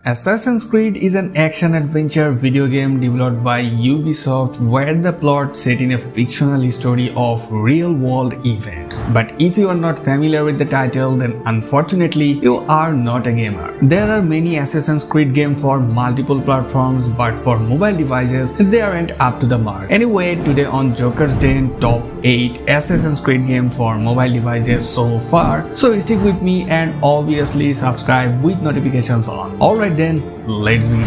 Assassin's Creed is an action-adventure video game developed by Ubisoft where the plot set in a fictional story of real-world events. But if you are not familiar with the title, then unfortunately you are not a gamer. There are many Assassin's Creed games for multiple platforms, but for mobile devices they aren't up to the mark. Anyway, today on Joker's Den, top 8 Assassin's Creed game for mobile devices so far. So stick with me and obviously subscribe with notifications on. Alright then, let's begin.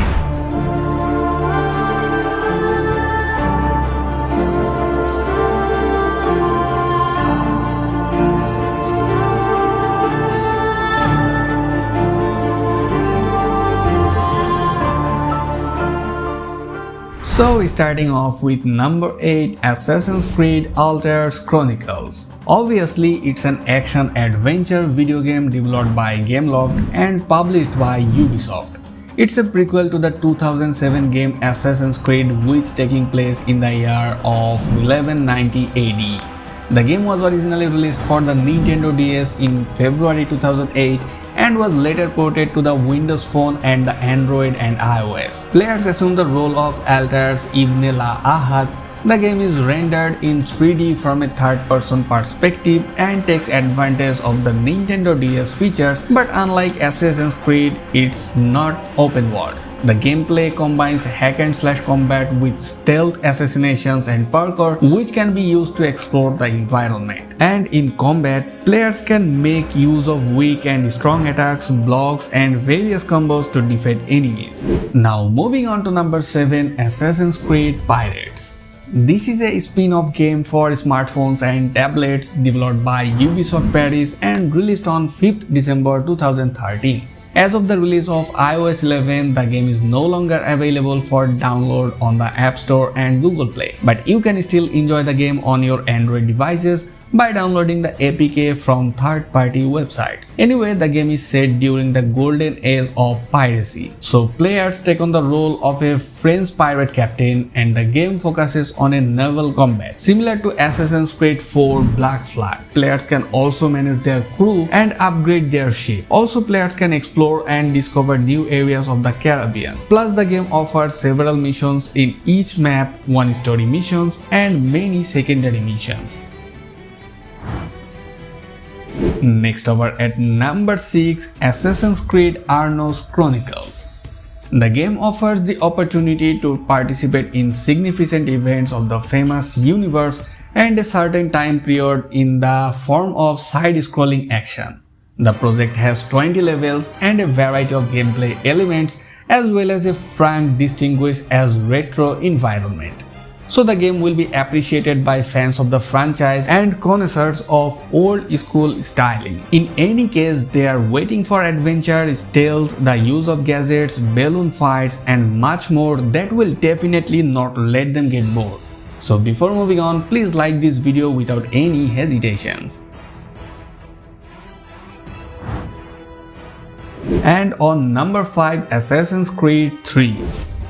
So starting off with number 8, Assassin's Creed ALTAIR'S Chronicles. Obviously, it's an action-adventure video game developed by Gameloft and published by Ubisoft. It's a prequel to the 2007 game Assassin's Creed, which taking place in the year of 1190 AD. The game was originally released for the Nintendo DS in February 2008 and was later ported to the Windows Phone and the Android and iOS. Players assume the role of Altair's Ibn Ahad. The game is rendered in 3D from a third-person perspective and takes advantage of the Nintendo DS features, but unlike Assassin's Creed, it's not open world. The gameplay combines hack-and-slash combat with stealth, assassinations and parkour, which can be used to explore the environment. And in combat, players can make use of weak and strong attacks, blocks and various combos to defeat enemies. Now moving on to number 7, Assassin's Creed Pirates. This is a spin-off game for smartphones and tablets developed by Ubisoft Paris and released on 5th December 2013. As of the release of iOS 11, the game is no longer available for download on the App Store and Google Play, but you can still enjoy the game on your Android devices by downloading the APK from third-party websites. Anyway, the game is set during the golden age of piracy. So players take on the role of a French pirate captain and the game focuses on a naval combat. Similar to Assassin's Creed 4 Black Flag, players can also manage their crew and upgrade their ship. Also, players can explore and discover new areas of the Caribbean. Plus, the game offers several missions in each map, one story missions and many secondary missions. Next over at number 6, Assassin's Creed Arnos Chronicles. The game offers the opportunity to participate in significant events of the famous universe and a certain time period in the form of side-scrolling action. The project has 20 levels and a variety of gameplay elements as well as a frank distinguished as retro environment. So the game will be appreciated by fans of the franchise and connoisseurs of old school styling. In any case, they are waiting for adventure, stealth, the use of gadgets, balloon fights and much more that will definitely not let them get bored. So before moving on, please like this video without any hesitations. And on number 5, Assassin's Creed 3.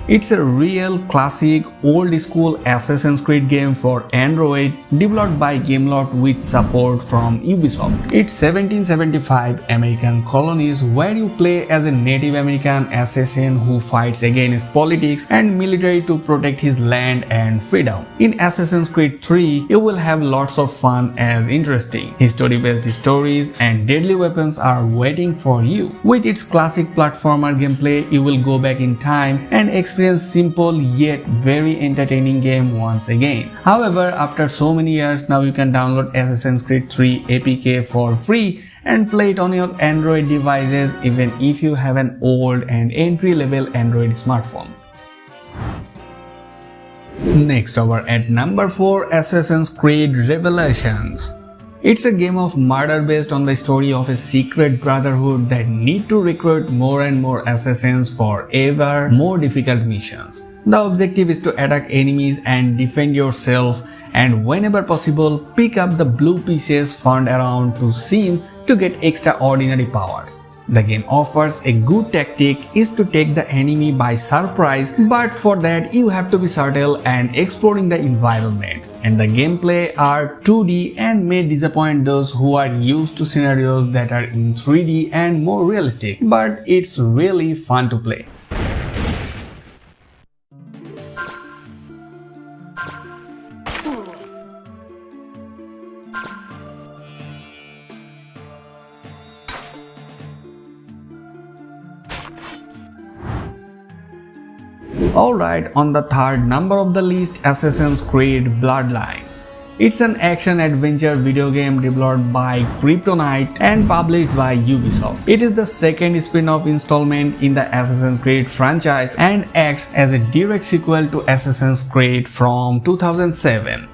It's a real classic old school Assassin's Creed game for Android developed by Gameloft with support from Ubisoft. It's 1775 American colonies where you play as a Native American assassin who fights against politics and military to protect his land and freedom. In Assassin's Creed 3, you will have lots of fun as interesting history-based stories and deadly weapons are waiting for you. With its classic platformer gameplay, you will go back in time and experience simple yet very entertaining game once again. However, after so many years, now you can download Assassin's Creed 3 APK for free and play it on your Android devices even if you have an old and entry-level Android smartphone. Next over at number 4, Assassin's Creed Revelations. It's a game of murder based on the story of a secret brotherhood that need to recruit more and more assassins for ever more difficult missions. The objective is to attack enemies and defend yourself, and whenever possible, pick up the blue pieces found around to scene to get extraordinary powers. The game offers a good tactic is to take the enemy by surprise, but for that you have to be subtle and exploring the environments, and the gameplay are 2D and may disappoint those who are used to scenarios that are in 3D and more realistic, but it's really fun to play. Alright, on the third number of the list, Assassin's Creed Bloodline. It's an action-adventure video game developed by Kryptonite and published by Ubisoft. It is the second spin-off installment in the Assassin's Creed franchise and acts as a direct sequel to Assassin's Creed from 2007.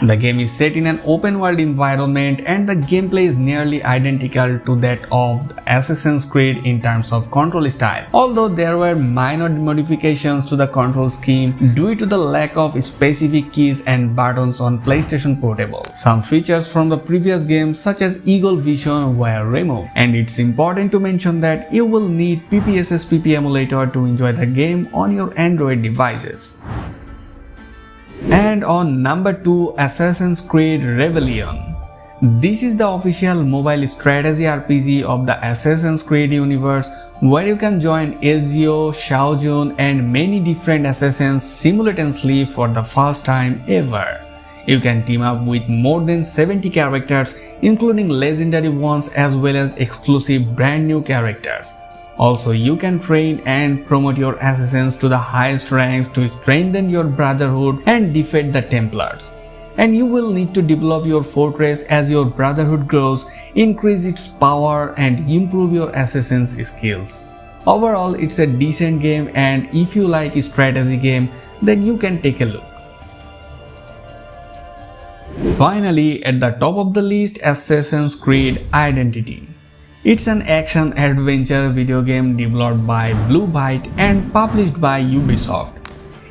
The game is set in an open-world environment and the gameplay is nearly identical to that of Assassin's Creed in terms of control style, although there were minor modifications to the control scheme due to the lack of specific keys and buttons on PlayStation Portable. Some features from the previous games such as Eagle Vision were removed, and it's important to mention that you will need PPSSPP emulator to enjoy the game on your Android devices. And on number 2, Assassin's Creed Rebellion. This is the official mobile strategy RPG of the Assassin's Creed universe, where you can join Ezio, Shao Jun and many different assassins simultaneously for the first time ever. You can team up with more than 70 characters, including legendary ones as well as exclusive brand new characters. Also, you can train and promote your assassins to the highest ranks to strengthen your brotherhood and defeat the Templars. And you will need to develop your fortress as your brotherhood grows, increase its power and improve your assassin's skills. Overall, it's a decent game, and if you like a strategy game, then you can take a look. Finally, at the top of the list, Assassin's Creed Identity. It's an action-adventure video game developed by Blue Byte and published by Ubisoft.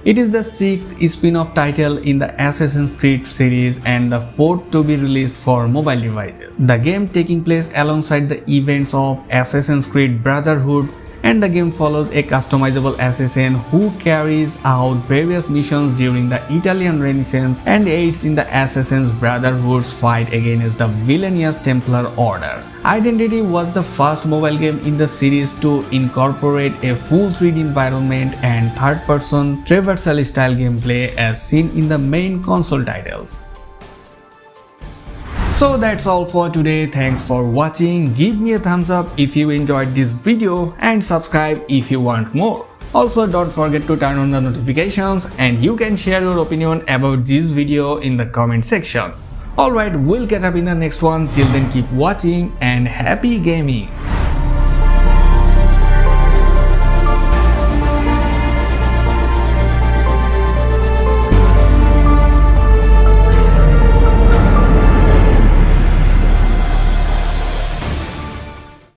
It is the 6th spin-off title in the Assassin's Creed series and the 4th to be released for mobile devices. The game taking place alongside the events of Assassin's Creed Brotherhood, and the game follows a customizable assassin who carries out various missions during the Italian Renaissance and aids in the Assassin's Brotherhood's fight against the villainous Templar Order. Identity was the first mobile game in the series to incorporate a full 3D environment and third-person traversal-style gameplay as seen in the main console titles. So that's all for today. Thanks for watching. Give me a thumbs up if you enjoyed this video and subscribe if you want more. Also, don't forget to turn on the notifications, and you can share your opinion about this video in the comment section. Alright, we'll catch up in the next one. Till then, keep watching and happy gaming.